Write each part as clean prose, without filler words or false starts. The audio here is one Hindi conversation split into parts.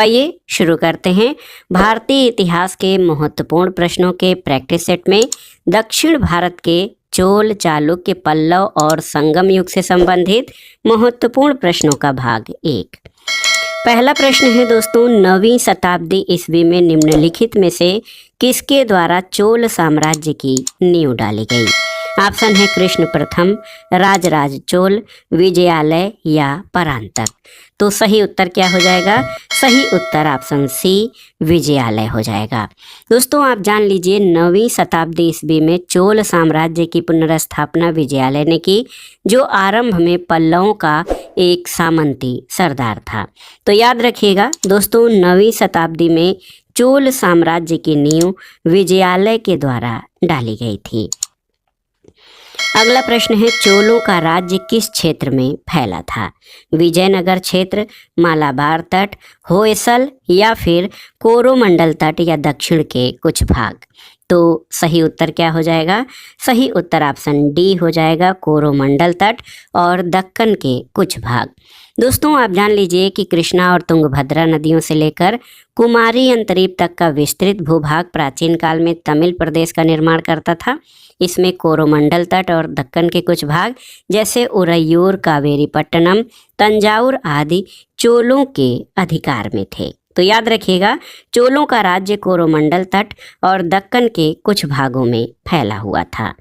आइए शुरू करते हैं। भारतीय इतिहास के महत्वपूर्ण प्रश्नों के प्रैक्टिस सेट में दक्षिण भारत के चोल, चालुक्य, पल्लव और संगम युग से संबंधित महत्वपूर्ण प्रश्नों का भाग 1। पहला प्रश्न है दोस्तों, 9वीं शताब्दी ईस्वी में निम्नलिखित में से किसके द्वारा चोल साम्राज्य की नींव डाली गई? ऑप्शन है कृष्ण प्रथम, राजराज चोल, विजयालय या परांतक। तो सही उत्तर क्या हो जाएगा? सही उत्तर ऑप्शन सी विजयालय हो जाएगा। दोस्तों आप जान लीजिए 9वीं शताब्दी ईस्वी में चोल साम्राज्य की पुनर्स्थापना विजयालय ने की, जो आरंभ में पल्लवों का एक सामंती सरदार था। तो याद रखिएगा दोस्तों, 9वीं शताब्दी में चोल साम्राज्य की नींव विजयालय के द्वारा डाली गई थी। अगला प्रश्न है, चोलों का राज्य किस क्षेत्र में फैला था? विजयनगर क्षेत्र, मालाबार तट, होयसल या फिर कोरोमंडल तट या दक्षिण के कुछ भाग। तो सही उत्तर क्या हो जाएगा? सही उत्तर ऑप्शन डी हो जाएगा, कोरोमंडल तट और दक्कन के कुछ भाग। दोस्तों आप जान लीजिए कि कृष्णा और तुंगभद्रा नदियों से लेकर कुमारी अंतरीप तक का विस्तृत भूभाग प्राचीन काल में तमिल प्रदेश का निर्माण करता था। इसमें कोरोमंडल तट और दक्कन के कुछ भाग जैसे उरैयूर, कावेरीपट्टनम, तंजावुर आदि चोलों के अधिकार में थे। तो याद रखिएगा, चोलों का राज्य कोरोमंडल तट और दक्कन के कुछ भागों में फैला हुआ था।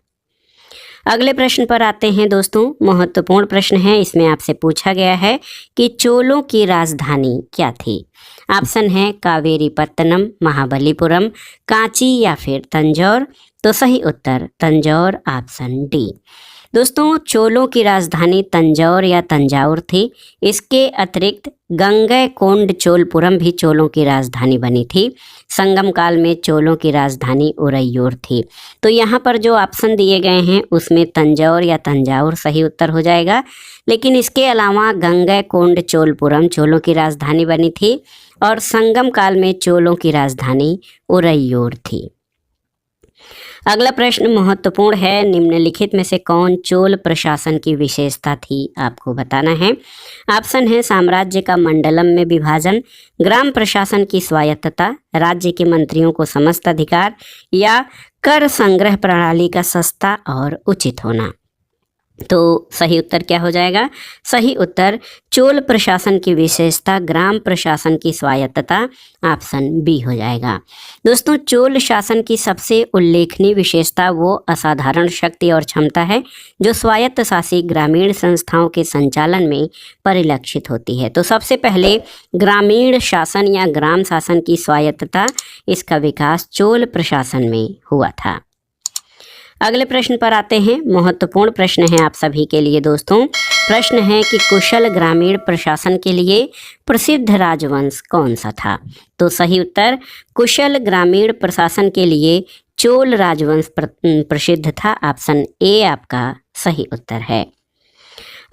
अगले प्रश्न पर आते हैं दोस्तों, महत्वपूर्ण प्रश्न है। इसमें आपसे पूछा गया है कि चोलों की राजधानी क्या थी? ऑप्शन है कावेरीपत्तनम, महाबलीपुरम, कांची या फिर तंजौर। तो सही उत्तर तंजौर ऑप्शन डी। दोस्तों चोलों की राजधानी तंजौर या तंजावुर थी। इसके अतिरिक्त गंगैकोंड चोलपुरम भी चोलों की राजधानी बनी थी। संगम काल में चोलों की राजधानी उरैयूर थी। तो यहाँ पर जो ऑप्शन दिए गए हैं उसमें तंजौर या तंजावुर सही उत्तर हो जाएगा, लेकिन इसके अलावा गंगैकोंड चोलपुरम चोलों की राजधानी बनी थी और संगम काल में चोलों की राजधानी उरैयूर थी। अगला प्रश्न महत्वपूर्ण है, निम्नलिखित में से कौन चोल प्रशासन की विशेषता थी? आपको बताना है। ऑप्शन है साम्राज्य का मंडलम में विभाजन, ग्राम प्रशासन की स्वायत्तता, राज्य के मंत्रियों को समस्त अधिकार या कर संग्रह प्रणाली का सस्ता और उचित होना। तो सही उत्तर क्या हो जाएगा? सही उत्तर चोल प्रशासन की विशेषता ग्राम प्रशासन की स्वायत्तता ऑप्शन बी हो जाएगा। दोस्तों चोल शासन की सबसे उल्लेखनीय विशेषता वो असाधारण शक्ति और क्षमता है जो स्वायत्त शासी ग्रामीण संस्थाओं के संचालन में परिलक्षित होती है। तो सबसे पहले ग्रामीण शासन या ग्राम शासन की स्वायत्तता, इसका विकास चोल प्रशासन में हुआ था। अगले प्रश्न पर आते हैं। महत्वपूर्ण प्रश्न है आप सभी के लिए दोस्तों। प्रश्न है कि कुशल ग्रामीण प्रशासन के लिए प्रसिद्ध राजवंश कौन सा था? तो सही उत्तर कुशल ग्रामीण प्रशासन के लिए चोल राजवंश प्रसिद्ध था। ऑप्शन ए आपका सही उत्तर है।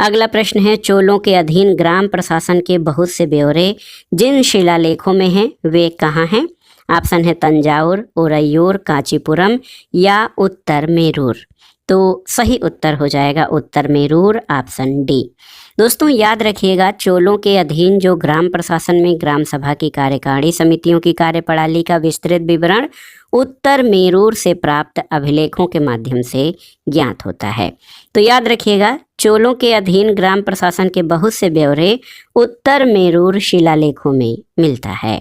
अगला प्रश्न है, चोलों के अधीन ग्राम प्रशासन के बहुत से ब्यौरे जिन शिलालेखों में हैं वे कहाँ हैं? ऑप्शन है तंजावुर, उरैयूर, कांचीपुरम या उत्तर मेरूर। तो सही उत्तर हो जाएगा उत्तर मेरूर ऑप्शन डी। दोस्तों याद रखिएगा, चोलों के अधीन जो ग्राम प्रशासन में ग्राम सभा की कार्यकारिणी समितियों की कार्यप्रणाली का विस्तृत विवरण उत्तर मेरूर से प्राप्त अभिलेखों के माध्यम से ज्ञात होता है। तो याद रखिएगा, चोलों के अधीन ग्राम प्रशासन के बहुत से ब्यौरे उत्तर मेरूर शिलालेखों में मिलता है।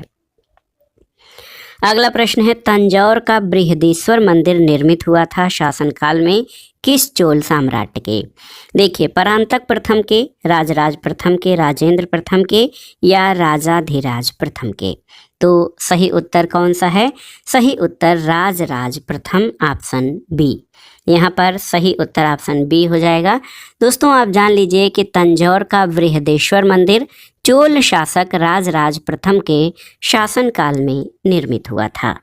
अगला प्रश्न है, तंजौर का बृहदीश्वर मंदिर निर्मित हुआ था शासनकाल में किस चोल सम्राट के? देखिए, परांतक प्रथम के, राजराज प्रथम के, राजेंद्र प्रथम के या राजाधिराज प्रथम के। तो सही उत्तर कौन सा है? सही उत्तर राजराज प्रथम ऑप्शन बी। यहाँ पर सही उत्तर ऑप्शन बी हो जाएगा। दोस्तों आप जान लीजिए कि तंजौर का बृहदेश्वर मंदिर चोल शासक राजराज प्रथम के शासनकाल में निर्मित हुआ था।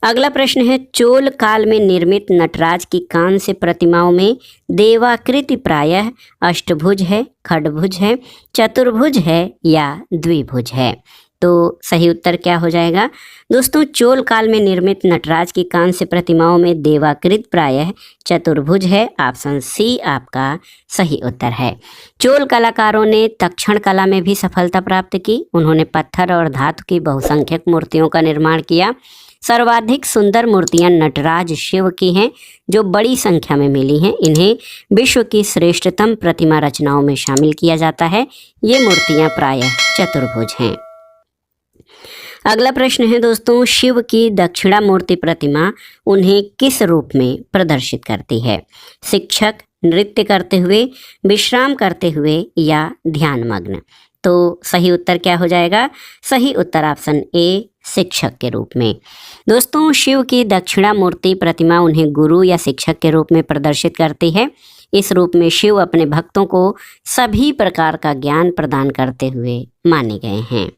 अगला प्रश्न है, चोल काल में निर्मित नटराज की कांस्य प्रतिमाओं में देवाकृति प्रायः अष्टभुज है, खडभुज है, चतुर्भुज है या द्विभुज है? तो सही उत्तर क्या हो जाएगा दोस्तों? चोल काल में निर्मित नटराज की कांस्य प्रतिमाओं में देवाकृत प्रायः चतुर्भुज है। ऑप्शन सी आपका सही उत्तर है। चोल कलाकारों ने तक्षण कला में भी सफलता प्राप्त की। उन्होंने पत्थर और धातु की बहुसंख्यक मूर्तियों का निर्माण किया। सर्वाधिक सुंदर मूर्तियां नटराज शिव की हैं, जो बड़ी संख्या में मिली हैं। इन्हें विश्व की श्रेष्ठतम प्रतिमा रचनाओं में शामिल किया जाता है। ये मूर्तियां प्रायः चतुर्भुज हैं। अगला प्रश्न है दोस्तों, शिव की दक्षिणामूर्ति प्रतिमा उन्हें किस रूप में प्रदर्शित करती है? शिक्षक, नृत्य करते हुए, विश्राम करते हुए या ध्यानमग्न? तो सही उत्तर क्या हो जाएगा? सही उत्तर ऑप्शन ए शिक्षक के रूप में। दोस्तों, शिव की दक्षिणामूर्ति प्रतिमा उन्हें गुरु या शिक्षक के रूप में प्रदर्शित करती है। इस रूप में शिव अपने भक्तों को सभी प्रकार का ज्ञान प्रदान करते हुए माने गए हैं।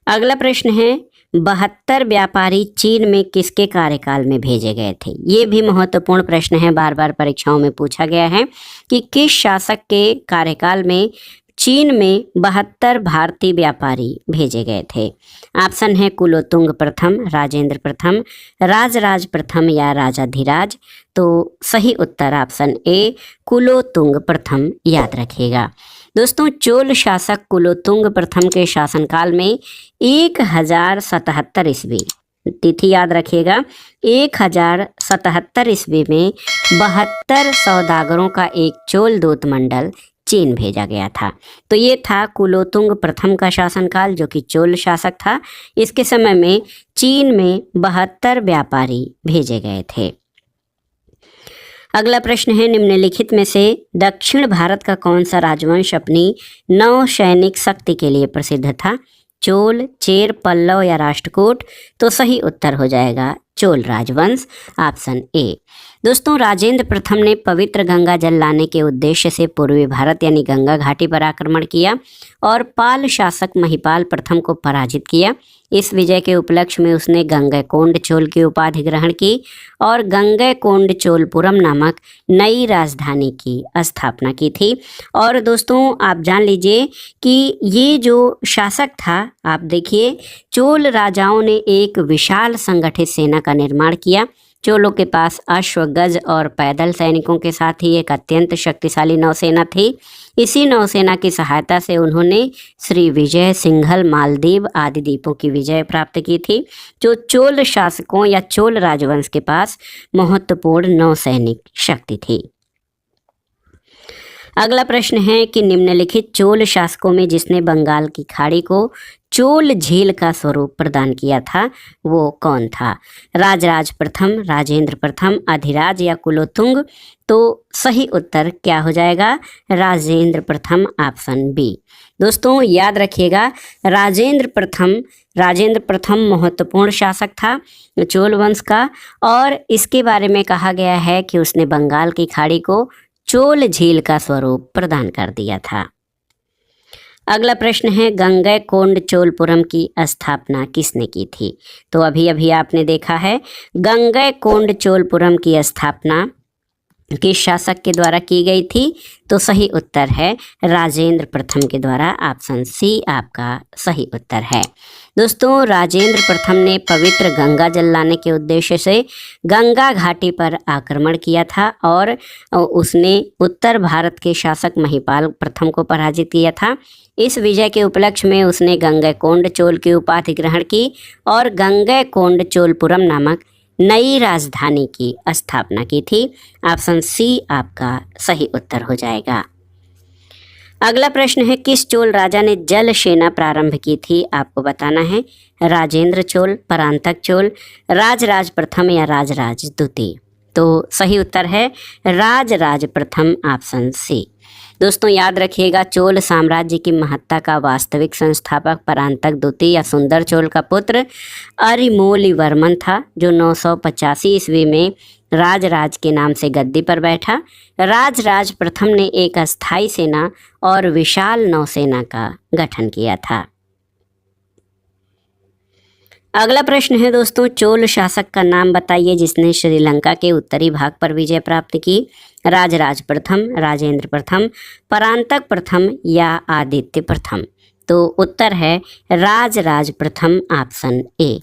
अगला प्रश्न है, 72 व्यापारी चीन में किसके कार्यकाल में भेजे गए थे? ये भी महत्वपूर्ण प्रश्न है, बार बार परीक्षाओं में पूछा गया है कि किस शासक के कार्यकाल में चीन में 72 भारतीय व्यापारी भेजे गए थे? ऑप्शन है कुलोतुंग प्रथम, राजेंद्र प्रथम, राजराज प्रथम या राजाधिराज? तो सही उत्तर ऑप्शन ए कुलोतुंग प्रथम याद रखिएगा। दोस्तों, चोल शासक कुलोतुंग प्रथम के शासनकाल में 1077 ईस्वी, तिथि याद रखिएगा, 1077 ईस्वी में 72 सौदागरों का एक चोल दूत मंडल चीन भेजा गया था। तो ये था कुलोतुंग प्रथम का शासनकाल, जो कि चोल शासक था। इसके समय में चीन में 72 व्यापारी भेजे गए थे। अगला प्रश्न है, निम्नलिखित में से दक्षिण भारत का कौन सा राजवंश अपनी नौसैनिक शक्ति के लिए प्रसिद्ध था? चोल, चेर, पल्लव या राष्ट्रकूट? तो सही उत्तर हो जाएगा चोल राजवंश, ऑप्शन ए। दोस्तों, राजेंद्र प्रथम ने पवित्र गंगा जल लाने के उद्देश्य से पूर्वी भारत यानी गंगा घाटी पर आक्रमण किया और पाल शासक महिपाल प्रथम को पराजित किया। इस विजय के उपलक्ष्य में उसने गंगैकोंड चोल की उपाधि ग्रहण की और गंगैकोंड चोलपुरम नामक नई राजधानी की स्थापना की थी। और दोस्तों, आप जान लीजिए कि ये जो शासक था, आप देखिए, चोल राजाओं ने एक विशाल संगठित सेना का निर्माण किया। चोलों के पास अश्व, गज और पैदल सैनिकों के साथ ही एक अत्यंत शक्तिशाली नौसेना थी। इसी नौसेना की सहायता से उन्होंने श्री विजय, सिंघल, मालदीव आदि द्वीपों की विजय प्राप्त की थी, जो चोल शासकों या चोल राजवंश के पास महत्वपूर्ण नौसैनिक शक्ति थी। अगला प्रश्न है कि निम्नलिखित चोल शासकों में जिसने बंगाल की खाड़ी को चोल झील का स्वरूप प्रदान किया था, वो कौन था? राजराज प्रथम, राजेंद्र प्रथम, अधिराज या कुलोतुंग? तो सही उत्तर क्या हो जाएगा? राजेंद्र प्रथम, ऑप्शन बी। दोस्तों, याद रखिएगा, राजेंद्र प्रथम महत्वपूर्ण शासक था चोल वंश का, और इसके बारे में कहा गया है कि उसने बंगाल की खाड़ी को चोल झील का स्वरूप प्रदान कर दिया था। अगला प्रश्न है, गंगैकोंड चोलपुरम की स्थापना किसने की थी? तो अभी अभी आपने देखा है, गंगैकोंड चोलपुरम की स्थापना किस शासक के द्वारा की गई थी? तो सही उत्तर है राजेंद्र प्रथम के द्वारा, ऑप्शन सी आपका सही उत्तर है। दोस्तों, राजेंद्र प्रथम ने पवित्र गंगा जल लाने के उद्देश्य से गंगा घाटी पर आक्रमण किया था और उसने उत्तर भारत के शासक महिपाल प्रथम को पराजित किया था। इस विजय के उपलक्ष्य में उसने गंगैकोंड चोल की उपाधि ग्रहण की और गंगैकोंड चोलपुरम नामक नई राजधानी की स्थापना की थी। ऑप्शन सी आपका सही उत्तर हो जाएगा। अगला प्रश्न है, किस चोल राजा ने जल सेना प्रारंभ की थी? आपको बताना है। राजेंद्र चोल, परांतक चोल, राजराज प्रथम या राजराज द्वितीय? तो सही उत्तर है राजराज प्रथम, ऑप्शन सी। दोस्तों, याद रखिएगा, चोल साम्राज्य की महत्ता का वास्तविक संस्थापक परांतक द्वितीय या सुंदर चोल का पुत्र अरिमोलिवर्मन था, जो 985 ईस्वी में राजराज के नाम से गद्दी पर बैठा। राजराज प्रथम ने एक अस्थायी सेना और विशाल नौसेना का गठन किया था। अगला प्रश्न है दोस्तों, चोल शासक का नाम बताइए जिसने श्रीलंका के उत्तरी भाग पर विजय प्राप्त की। राजराज प्रथम, राजेंद्र प्रथम, परांतक प्रथम या आदित्य प्रथम? तो उत्तर है राजराज प्रथम, ऑप्शन ए।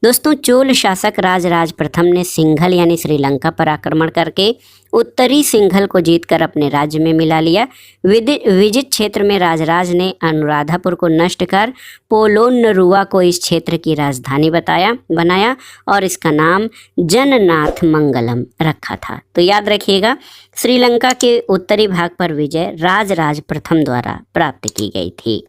दोस्तों, चोल शासक राजराज प्रथम ने सिंघल यानी श्रीलंका पर आक्रमण करके उत्तरी सिंघल को जीतकर अपने राज्य में मिला लिया। विजित क्षेत्र में राजराज ने अनुराधापुर को नष्ट कर पोलोन्नरुवा को इस क्षेत्र की राजधानी बनाया और इसका नाम जननाथ मंगलम रखा था। तो याद रखिएगा, श्रीलंका के उत्तरी भाग पर विजय राजराज प्रथम द्वारा प्राप्त की गई थी।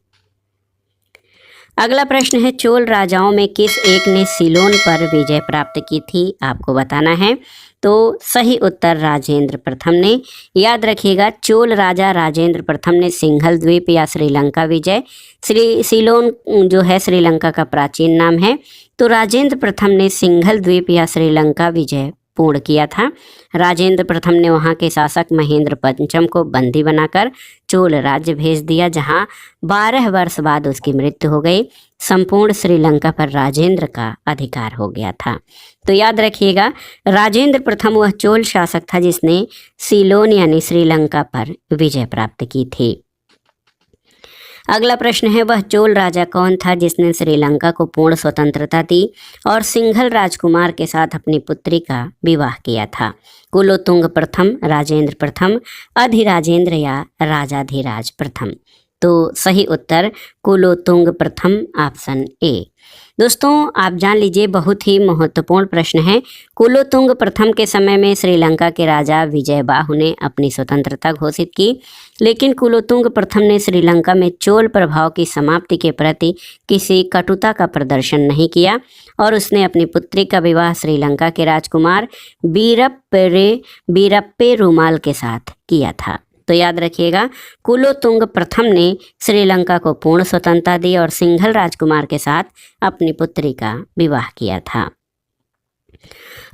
अगला प्रश्न है, चोल राजाओं में किस एक ने सीलोन पर विजय प्राप्त की थी? आपको बताना है। तो सही उत्तर राजेंद्र प्रथम ने। याद रखिएगा, चोल राजा राजेंद्र प्रथम ने सिंघल द्वीप या श्रीलंका विजय, सीलोन जो है श्रीलंका का प्राचीन नाम है, तो राजेंद्र प्रथम ने सिंघल द्वीप या श्रीलंका विजय पूर्ण किया था। राजेंद्र प्रथम ने वहां के शासक महेंद्र पंचम को बंदी बनाकर चोल राज्य भेज दिया, जहां 12 वर्ष बाद उसकी मृत्यु हो गई। संपूर्ण श्रीलंका पर राजेंद्र का अधिकार हो गया था। तो याद रखिएगा, राजेंद्र प्रथम वह चोल शासक था जिसने सीलोन यानी श्रीलंका पर विजय प्राप्त की थी। अगला प्रश्न है, वह चोल राजा कौन था जिसने श्रीलंका को पूर्ण स्वतंत्रता दी और सिंघल राजकुमार के साथ अपनी पुत्री का विवाह किया था? कुलोतुंग प्रथम, राजेंद्र प्रथम, अधिराजेंद्र या राजाधिराज प्रथम? तो सही उत्तर कुलोतुंग प्रथम, ऑप्शन ए। दोस्तों, आप जान लीजिए, बहुत ही महत्वपूर्ण प्रश्न है। कुलोतुंग प्रथम के समय में श्रीलंका के राजा विजयबाहु ने अपनी स्वतंत्रता घोषित की, लेकिन कुलोतुंग प्रथम ने श्रीलंका में चोल प्रभाव की समाप्ति के प्रति किसी कटुता का प्रदर्शन नहीं किया और उसने अपनी पुत्री का विवाह श्रीलंका के राजकुमार वीरप्पे रुमाल के साथ किया था। तो याद रखिएगा, कुलोतुंग प्रथम ने श्रीलंका को पूर्ण स्वतंत्रता दी और सिंघल राजकुमार के साथ अपनी पुत्री का विवाह किया था।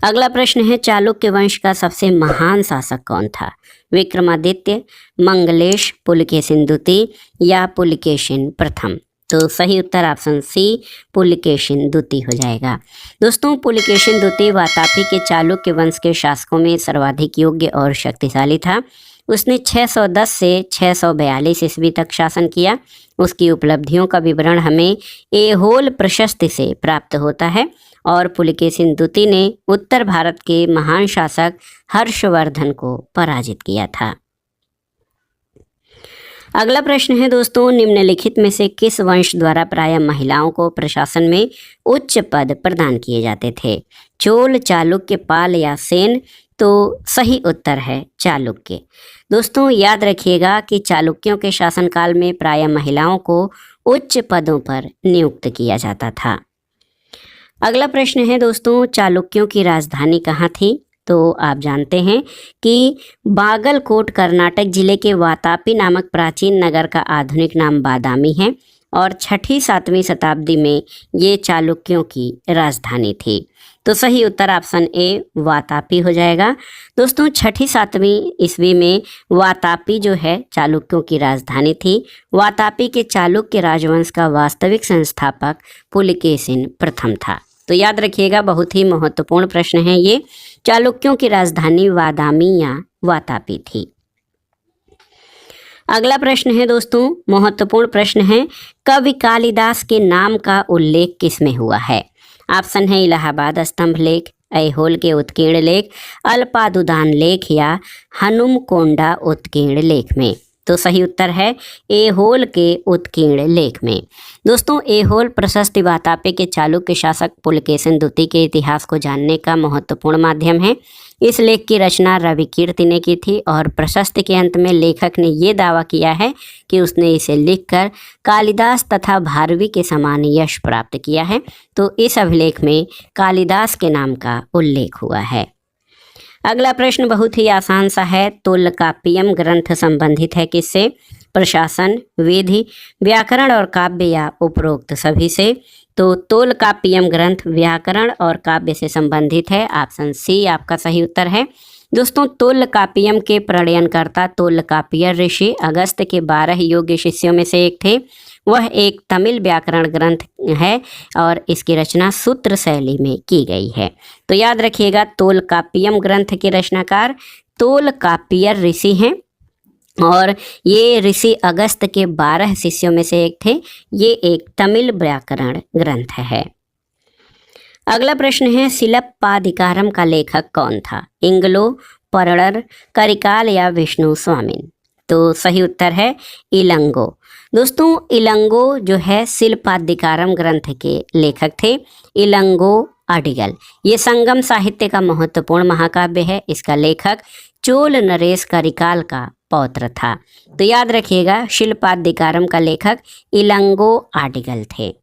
अगला प्रश्न है, चालुक्य वंश का सबसे महान शासक कौन था? विक्रमादित्य, मंगलेश, पुलकेशिन द्वितीय या पुलकेशिन प्रथम? तो सही उत्तर ऑप्शन सी पुलकेशिन द्वितीय हो जाएगा। दोस्तों, पुलकेशिन द्वितीय वातापी के चालुक्य वंश के शासकों में सर्वाधिक योग्य और शक्तिशाली था। उसने 610 से 642 ईस्वी तक शासन किया। उसकी उपलब्धियों का विवरण हमें ऐहोल प्रशस्ति से प्राप्त होता है और पुलकेशिन द्वितीय ने उत्तर भारत के महान शासक हर्षवर्धन को पराजित किया था। अगला प्रश्न है दोस्तों, निम्नलिखित में से किस वंश द्वारा प्रायः महिलाओं को प्रशासन में उच्च पद प्रदान किए जाते थे? चोल, चालुक्य, पाल या सेन? तो सही उत्तर है चालुक्य। दोस्तों, याद रखिएगा कि चालुक्यों के शासनकाल में प्रायः महिलाओं को उच्च पदों पर नियुक्त किया जाता था। अगला प्रश्न है दोस्तों, चालुक्यों की राजधानी कहाँ थी? तो आप जानते हैं कि बागलकोट कर्नाटक जिले के वातापी नामक प्राचीन नगर का आधुनिक नाम बादामी है और 6ठी-7वीं शताब्दी में ये चालुक्यों की राजधानी थी। तो सही उत्तर ऑप्शन ए वातापी हो जाएगा। दोस्तों, 6ठी-7वीं ईस्वी में वातापी जो है चालुक्यों की राजधानी थी। वातापी के चालुक्य राजवंश का वास्तविक संस्थापक पुलकेशिन प्रथम था। तो याद रखिएगा, बहुत ही महत्वपूर्ण प्रश्न है ये। चालुक्यों की राजधानी वादामी या वातापी थी। अगला प्रश्न है दोस्तों, महत्वपूर्ण प्रश्न है, कवि कालिदास के नाम का उल्लेख किसमें हुआ है? ऑप्शन है इलाहाबाद स्तंभ लेख, ऐहोल के उत्कीर्ण लेख, अल्पादुदान लेख या हनुमकोंडा उत्कीर्ण लेख में? तो सही उत्तर है ऐहोल के उत्कीर्ण लेख में। दोस्तों, ऐहोल प्रशस्ति वातापी के चालुक्य शासक पुलकेशिन द्वितीय के इतिहास को जानने का महत्वपूर्ण माध्यम है। इस लेख की रचना रविकीर्ति ने की थी और प्रशस्ति के अंत में लेखक ने ये दावा किया है कि उसने इसे लिखकर कालिदास तथा भारवी के समान यश प्राप्त किया है। तो इस अभिलेख में कालिदास के नाम का उल्लेख हुआ है। अगला प्रश्न बहुत ही आसान सा है, तोल्काप्पियम ग्रंथ संबंधित है किससे? प्रशासन, विधि, व्याकरण और काव्य या उपरोक्त सभी से? तो तोल्काप्पियम ग्रंथ व्याकरण और काव्य से संबंधित है। ऑप्शन सी आपका सही उत्तर है। दोस्तों, तोल्काप्पियम के प्रणयनकर्ता तोल्काप्पियर ऋषि अगस्त्य के 12 योग्य शिष्यों में से एक थे। वह एक तमिल व्याकरण ग्रंथ है और इसकी रचना सूत्र शैली में की गई है। तो याद रखिएगा, तोल्काप्पियम ग्रंथ के रचनाकार तोल्काप्पियर ऋषि हैं। और ये ऋषि अगस्त के 12 शिष्यों में से एक थे। ये एक तमिल व्याकरण ग्रंथ है। अगला प्रश्न है शिलप्पाधिकारम का लेखक कौन था? इंगलो, परड़र, करिकाल या विष्णु स्वामिन? तो सही उत्तर है इलंगो। दोस्तों इलंगो जो है शिल्पाधिकारम ग्रंथ के लेखक थे, इलंगो अडिगल। ये संगम साहित्य का महत्वपूर्ण महाकाव्य है। इसका लेखक चोल नरेश करिकाल का पौत्र था। तो याद रखिएगा शिल्पाधिकारम का लेखक इलंगो अडिगल थे।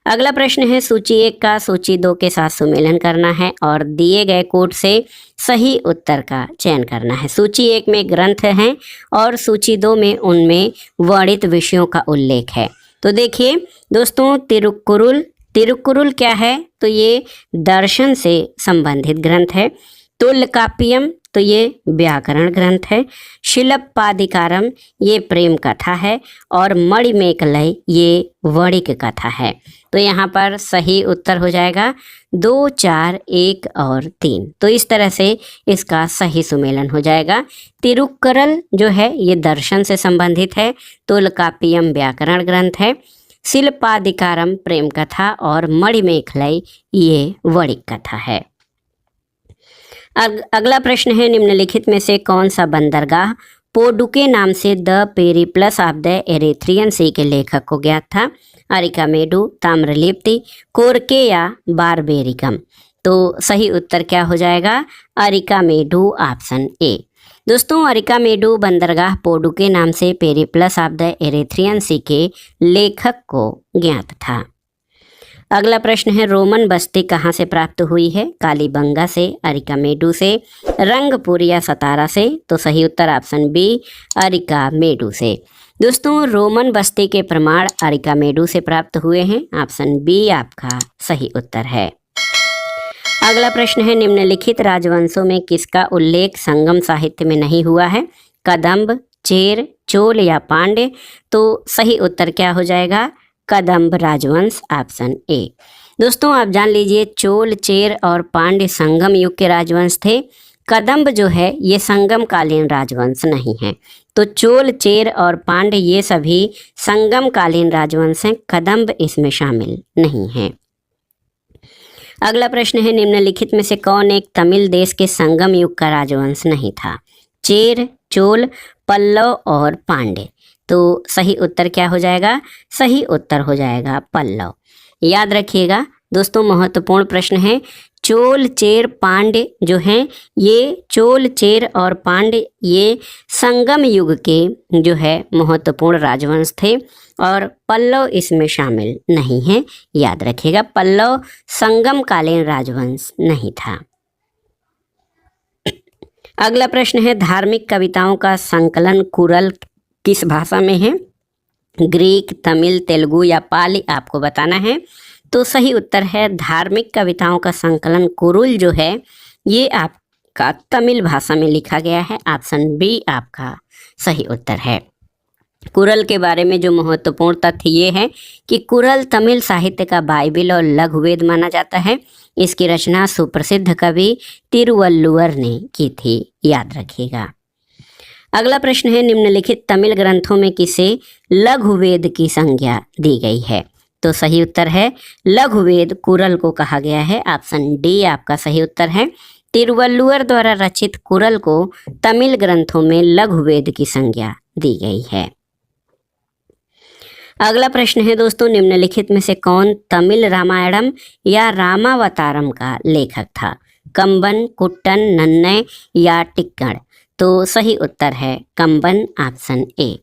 अगला प्रश्न है सूची 1 का सूची 2 के साथ सुमेलन करना है और दिए गए कोड से सही उत्तर का चयन करना है। सूची 1 में ग्रंथ हैं और सूची 2 में उनमें वर्णित विषयों का उल्लेख है। तो देखिए दोस्तों तिरुक्कुरुल क्या है? तो ये दर्शन से संबंधित ग्रंथ है। तुल्यकाप्पियम तो ये व्याकरण ग्रंथ है। शिलप्पाधिकारम ये प्रेम कथा है और मणिमेखलाई ये वणिक कथा है। तो यहाँ पर सही उत्तर हो जाएगा 2, 4, 1 और 3। तो इस तरह से इसका सही सुमेलन हो जाएगा। तिरुक्कुरल जो है ये दर्शन से संबंधित है। तुल्यकाप्पियम व्याकरण ग्रंथ है। शिल्पाधिकारम प्रेम कथा और मणिमेखलाई ये वणिक कथा है। अगला प्रश्न है निम्नलिखित में से कौन सा बंदरगाह पोडुके नाम से the Periplus of the Erythraean Sea के लेखक को ज्ञात था? अरिकामेडु, ताम्रलिप्ति, कोरके या बारबेरिकम? तो सही उत्तर क्या हो जाएगा? Arikamedu option A. दोस्तों अरिकामेडु बंदरगाह पोडुके नाम से Periplus of the Erythraean Sea के लेखक को ज्ञात था। अगला प्रश्न है रोमन बस्ती कहाँ से प्राप्त हुई है? कालीबंगा से, अरिकामेडु से, रंगपुर या सतारा से? तो सही उत्तर ऑप्शन बी अरिकामेडु से। दोस्तों रोमन बस्ती के प्रमाण अरिकामेडु से प्राप्त हुए हैं। ऑप्शन बी आपका सही उत्तर है। अगला प्रश्न है निम्नलिखित राजवंशों में किसका उल्लेख संगम साहित्य में नहीं हुआ है? कदम्ब, चेर, चोल या पांड्य? तो सही उत्तर क्या हो जाएगा? कदम्ब राजवंश ऑप्शन ए। दोस्तों आप जान लीजिए चोल, चेर और पांड्य संगम युग के राजवंश थे। कदम्ब जो है ये संगम कालीन राजवंश नहीं है। तो चोल, चेर और पांड्य ये सभी संगम कालीन राजवंश हैं। कदम्ब इसमें शामिल नहीं है। अगला प्रश्न है निम्नलिखित में से कौन एक तमिल देश के संगम युग का राजवंश नहीं था? चेर, चोल, पल्लव और पांड्य? तो सही उत्तर क्या हो जाएगा? सही उत्तर हो जाएगा पल्लव। याद रखिएगा दोस्तों महत्वपूर्ण प्रश्न है। चोल, चेर, पांड्य जो हैं ये चोल, चेर और पांड्य ये संगम युग के जो है महत्वपूर्ण राजवंश थे और पल्लव इसमें शामिल नहीं है। याद रखिएगा पल्लव संगम कालीन राजवंश नहीं था। अगला प्रश्न है धार्मिक कविताओं का संकलन कुरल किस भाषा में है? ग्रीक, तमिल, तेलुगु या पाली? आपको बताना है। तो सही उत्तर है धार्मिक कविताओं का संकलन कुरुल जो है ये आपका तमिल भाषा में लिखा गया है। ऑप्शन बी आपका सही उत्तर है। कुरल के बारे में जो महत्वपूर्ण तथ्य ये है कि कुरल तमिल साहित्य का बाइबिल और लघुवेद माना जाता है। इसकी रचना सुप्रसिद्ध कवि तिरुवल्लुवर ने की थी। याद रखिएगा। अगला प्रश्न है निम्नलिखित तमिल ग्रंथों में किसे लघुवेद की संज्ञा दी गई है? तो सही उत्तर है लघुवेद कुरल को कहा गया है। ऑप्शन डी आपका सही उत्तर है। तिरुवल्लुवर द्वारा रचित कुरल को तमिल ग्रंथों में लघुवेद की संज्ञा दी गई है। अगला प्रश्न है दोस्तों निम्नलिखित में से कौन तमिल रामायणम या रामावतारम का लेखक था? कंबन, कुट्टन, नन्नय या टिक्कण? तो सही उत्तर है कंबन ऑप्शन ए।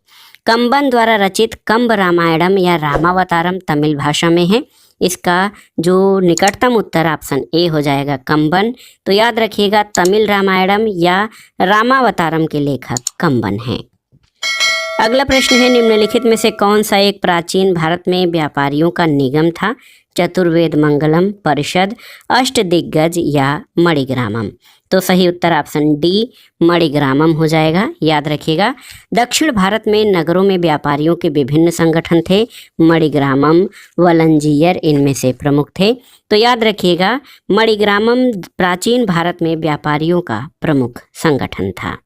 कंबन द्वारा रचित कंब रामायणम या रामावतारम तमिल भाषा में है। इसका जो निकटतम उत्तर ऑप्शन ए हो जाएगा कंबन। तो याद रखिएगा तमिल रामायणम या रामावतारम के लेखक कंबन हैं। अगला प्रश्न है निम्नलिखित में से कौन सा एक प्राचीन भारत में व्यापारियों का निगम था? चतुर्वेद मंगलम, परिषद, अष्टदिग्गज या मणिग्रामम? तो सही उत्तर ऑप्शन डी मणिग्रामम हो जाएगा। याद रखिएगा दक्षिण भारत में नगरों में व्यापारियों के विभिन्न संगठन थे। मणिग्रामम, वलंजीयर इनमें से प्रमुख थे। तो याद रखिएगा मणिग्रामम प्राचीन भारत में व्यापारियों का प्रमुख संगठन था।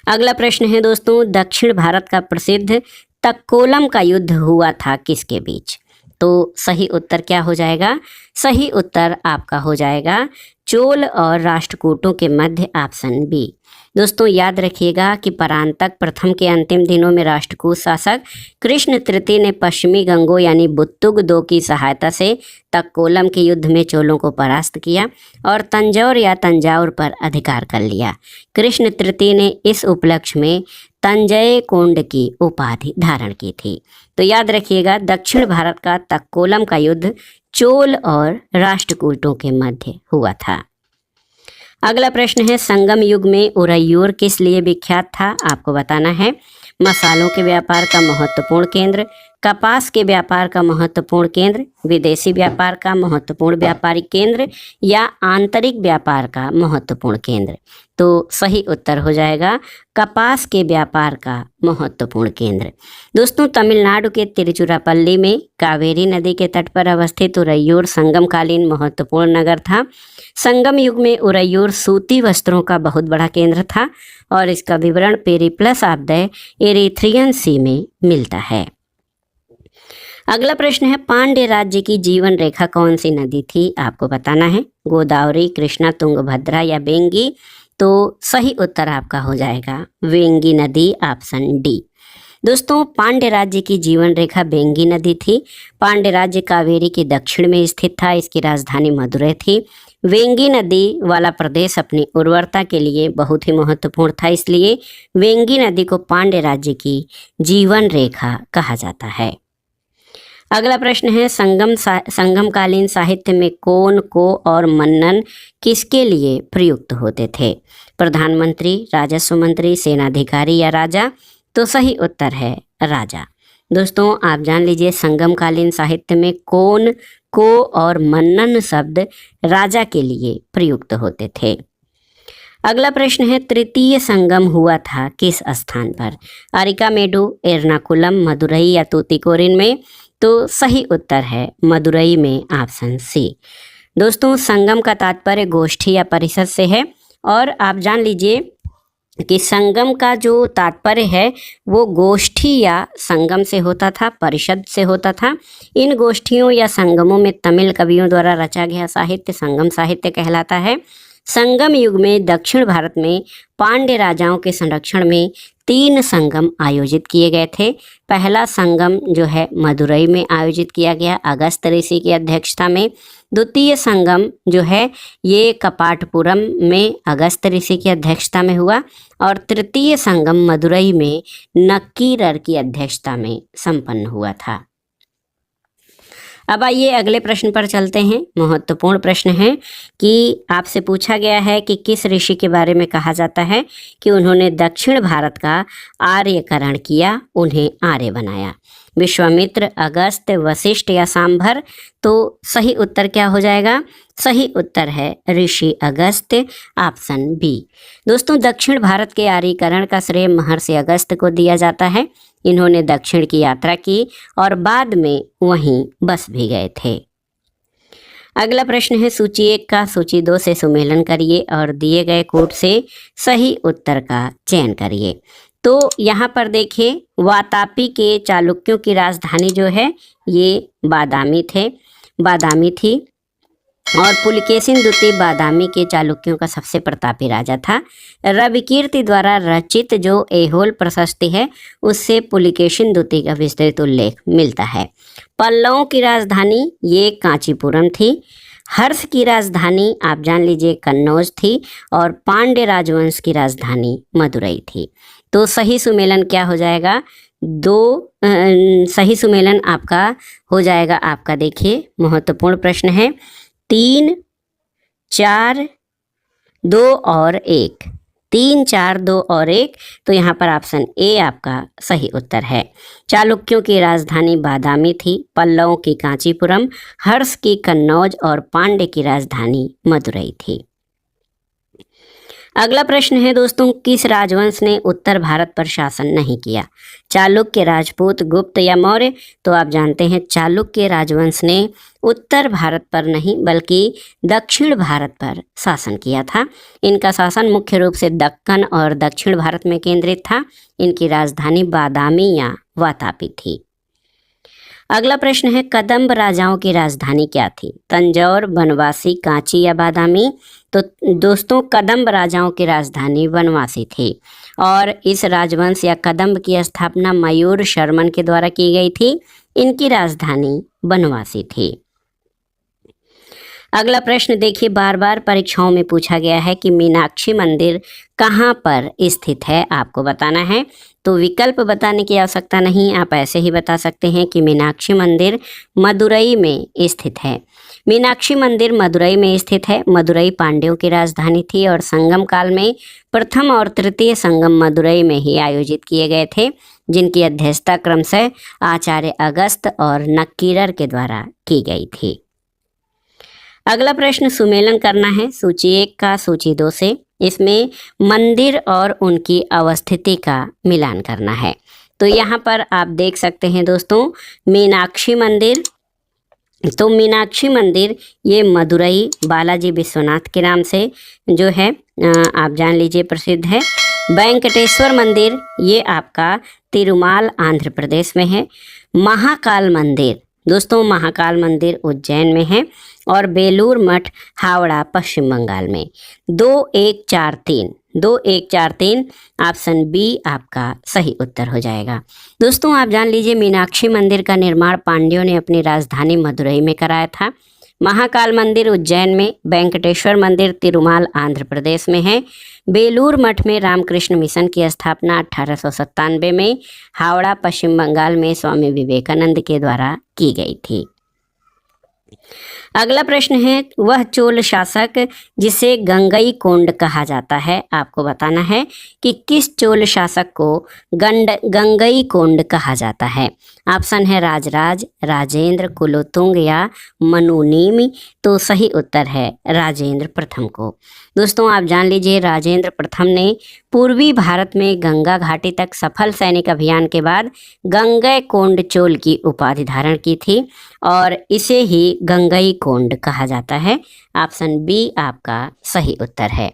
अगला प्रश्न है दोस्तों, दक्षिण भारत का प्रसिद्ध तक्कोलम का युद्ध हुआ था किसके बीच? तो सही उत्तर क्या हो जाएगा? सही उत्तर आपका हो जाएगा चोल और राष्ट्रकूटों के मध्य, ऑप्शन बी। दोस्तों याद रखिएगा कि परांतक प्रथम के अंतिम दिनों में राष्ट्रकूट शासक कृष्ण तृतीय ने पश्चिमी गंगों यानी बुत्तुग दो की सहायता से तक्कोलम के युद्ध में चोलों को परास्त किया और तंजौर या तंजाउर पर अधिकार कर लिया। कृष्ण तृतीय ने इस उपलक्ष्य में तंजय कोंड की उपाधि धारण की थी। तो याद रखिएगा दक्षिण भारत का तक्कोलम का युद्ध चोल और राष्ट्रकूटों के मध्य हुआ था। अगला प्रश्न है, संगम युग में उरैयूर किस लिए विख्यात था? आपको बताना है। मसालों के व्यापार का महत्वपूर्ण केंद्र, कपास के व्यापार का महत्वपूर्ण केंद्र, विदेशी व्यापार का महत्वपूर्ण व्यापारिक केंद्र या आंतरिक व्यापार का महत्वपूर्ण केंद्र? तो सही उत्तर हो जाएगा कपास के व्यापार का महत्वपूर्ण केंद्र। दोस्तों तमिलनाडु के तिरुचिरापल्ली में कावेरी नदी के तट पर अवस्थित उरैयूर संगमकालीन महत्वपूर्ण नगर था। संगम युग में उरैयूर सूती वस्त्रों का बहुत बड़ा केंद्र था और इसका विवरण पेरिप्लस ऑफ द एरिथ्रियन सी में मिलता है। अगला प्रश्न है, पांड्य राज्य की जीवन रेखा कौन सी नदी थी? आपको बताना है। गोदावरी, कृष्णा, तुंगभद्रा या वेंगी? तो सही उत्तर आपका हो जाएगा वेंगी नदी, ऑप्शन डी। दोस्तों पांड्य राज्य की जीवन रेखा वेंगी नदी थी। पांड्य राज्य कावेरी के दक्षिण में स्थित था। इसकी राजधानी मदुरै थी। वेंगी नदी वाला प्रदेश अपनी उर्वरता के लिए बहुत ही महत्वपूर्ण था, इसलिए वेंगी नदी को पांड्य राज्य की जीवन रेखा कहा जाता है। अगला प्रश्न है, संगमकालीन साहित्य में कोन, को और मन्नन किसके लिए प्रयुक्त होते थे? प्रधानमंत्री, राजस्व मंत्री, सेनाधिकारी या राजा? तो सही उत्तर है राजा। दोस्तों आप जान लीजिए संगमकालीन साहित्य में कोन, को और मन्नन शब्द राजा के लिए प्रयुक्त होते थे। अगला प्रश्न है, तृतीय संगम हुआ था किस स्थान पर? अरिकामेडु, एर्नाकुलम, मदुरई या तूतीकोरिन में? तो सही उत्तर है मदुरई में, ऑप्शन सी। दोस्तों संगम का तात्पर्य गोष्ठी या परिषद से है और आप जान लीजिए कि संगम का जो तात्पर्य है वो गोष्ठी या संगम से होता था, परिषद से होता था। इन गोष्ठियों या संगमों में तमिल कवियों द्वारा रचा गया साहित्य संगम साहित्य कहलाता है। संगम युग में दक्षिण भारत में पांड्य राजाओं के संरक्षण में 3 संगम आयोजित किए गए थे। पहला संगम जो है मदुरई में आयोजित किया गया अगस्त ऋषि की अध्यक्षता में। द्वितीय संगम जो है ये कपाटपुरम में अगस्त ऋषि की अध्यक्षता में हुआ और तृतीय संगम मदुरई में नक्कीरर की अध्यक्षता में संपन्न हुआ था। अब आइए अगले प्रश्न पर चलते हैं। महत्वपूर्ण प्रश्न है कि आपसे पूछा गया है कि किस ऋषि के बारे में कहा जाता है कि उन्होंने दक्षिण भारत का आर्यकरण किया, उन्हें आर्य बनाया? विश्वामित्र, अगस्त्य, वशिष्ठ या सांभर? तो सही उत्तर क्या हो जाएगा? सही उत्तर है ऋषि अगस्त्य, ऑप्शन बी। दोस्तों दक्षिण भारत के आर्यीकरण का श्रेय महर्षि अगस्त्य को दिया जाता है। इन्होंने दक्षिण की यात्रा की और बाद में वहीं बस भी गए थे। अगला प्रश्न है, सूची 1 का सूची 2 से सुमेलन करिए और दिए गए कोड से सही उत्तर का चयन करिए। तो यहाँ पर देखिए वातापी के चालुक्यों की राजधानी जो है ये बादामी थी और पुलकेशिन द्वितीय बादामी के चालुक्यों का सबसे प्रतापी राजा था। रविकीर्ति द्वारा रचित जो ऐहोल प्रशस्ति है उससे पुलकेशिन द्वितीय का विस्तृत उल्लेख मिलता है। पल्लवों की राजधानी ये कांचीपुरम थी। हर्ष की राजधानी आप जान लीजिए कन्नौज थी और पांड्य राजवंश की राजधानी मदुरई थी। तो सही सुमेलन क्या हो जाएगा? सही सुमेलन आपका हो जाएगा आपका देखिए महत्वपूर्ण प्रश्न है 3, 4, 2 और 1। 3, 4, 2 और 1। तो यहाँ पर ऑप्शन ए आपका सही उत्तर है। चालुक्यों की राजधानी बादामी थी, पल्लवों की कांचीपुरम, हर्ष की कन्नौज और पांड्य की राजधानी मदुरई थी। अगला प्रश्न है दोस्तों, किस राजवंश ने उत्तर भारत पर शासन नहीं किया? चालुक्य, राजपूत, गुप्त या मौर्य? तो आप जानते हैं चालुक्य राजवंश ने उत्तर भारत पर नहीं बल्कि दक्षिण भारत पर शासन किया था। इनका शासन मुख्य रूप से दक्कन और दक्षिण भारत में केंद्रित था। इनकी राजधानी बादामी या वातापी थी। अगला प्रश्न है, कदंब राजाओं की राजधानी क्या थी? तंजौर, बनवासी, कांची या बादामी? तो दोस्तों कदंब राजाओं की राजधानी बनवासी थी और इस राजवंश या कदंब की स्थापना मयूर शर्मन के द्वारा की गई थी। इनकी राजधानी बनवासी थी। अगला प्रश्न देखिए, बार बार परीक्षाओं में पूछा गया है कि मीनाक्षी मंदिर कहाँ पर स्थित है, आपको बताना है। तो विकल्प बताने की आवश्यकता नहीं, आप ऐसे ही बता सकते हैं कि मीनाक्षी मंदिर मदुरई में स्थित है। मीनाक्षी मंदिर मदुरई में स्थित है। मदुरई पांड्यों की राजधानी थी और संगम काल में प्रथम और तृतीय संगम मदुरई में ही आयोजित किए गए थे, जिनकी अध्यक्षता क्रमशः आचार्य अगस्त और नक्कीरर के द्वारा की गई थी। अगला प्रश्न सुमेलन करना है सूची 1 का सूची 2 से। इसमें मंदिर और उनकी अवस्थिति का मिलान करना है। तो यहाँ पर आप देख सकते हैं दोस्तों, मीनाक्षी मंदिर, तो मीनाक्षी मंदिर ये मदुरई बालाजी विश्वनाथ के नाम से जो है आप जान लीजिए प्रसिद्ध है। वेंकटेश्वर मंदिर ये आपका तिरुमाल आंध्र प्रदेश में है। महाकाल मंदिर दोस्तों, महाकाल मंदिर उज्जैन में है और बेलूर मठ हावड़ा पश्चिम बंगाल में। 2143 ऑप्शन बी आपका सही उत्तर हो जाएगा। दोस्तों आप जान लीजिए मीनाक्षी मंदिर का निर्माण पांड्यों ने अपनी राजधानी मदुरई में कराया था। महाकाल मंदिर उज्जैन में, वेंकटेश्वर मंदिर तिरुमाल आंध्र प्रदेश में है। बेलूर मठ में रामकृष्ण मिशन की स्थापना 1897 में हावड़ा पश्चिम बंगाल में स्वामी विवेकानंद के द्वारा की गई थी। अगला प्रश्न है, वह चोल शासक जिसे गंगईकोंड कहा जाता है, आपको बताना है कि किस चोल शासक को गंगईकोंड कहा जाता है। ऑप्शन है राजराज, राजेंद्र, कुलोतुंग या मनुनेमी। तो सही उत्तर है राजेंद्र प्रथम को। दोस्तों आप जान लीजिए राजेंद्र प्रथम ने पूर्वी भारत में गंगा घाटी तक सफल सैनिक अभियान के बाद गंगईकोंड चोल की उपाधि धारण की थी और इसे ही गंगईकोंड कहा जाता है। ऑप्शन बी आपका सही उत्तर है।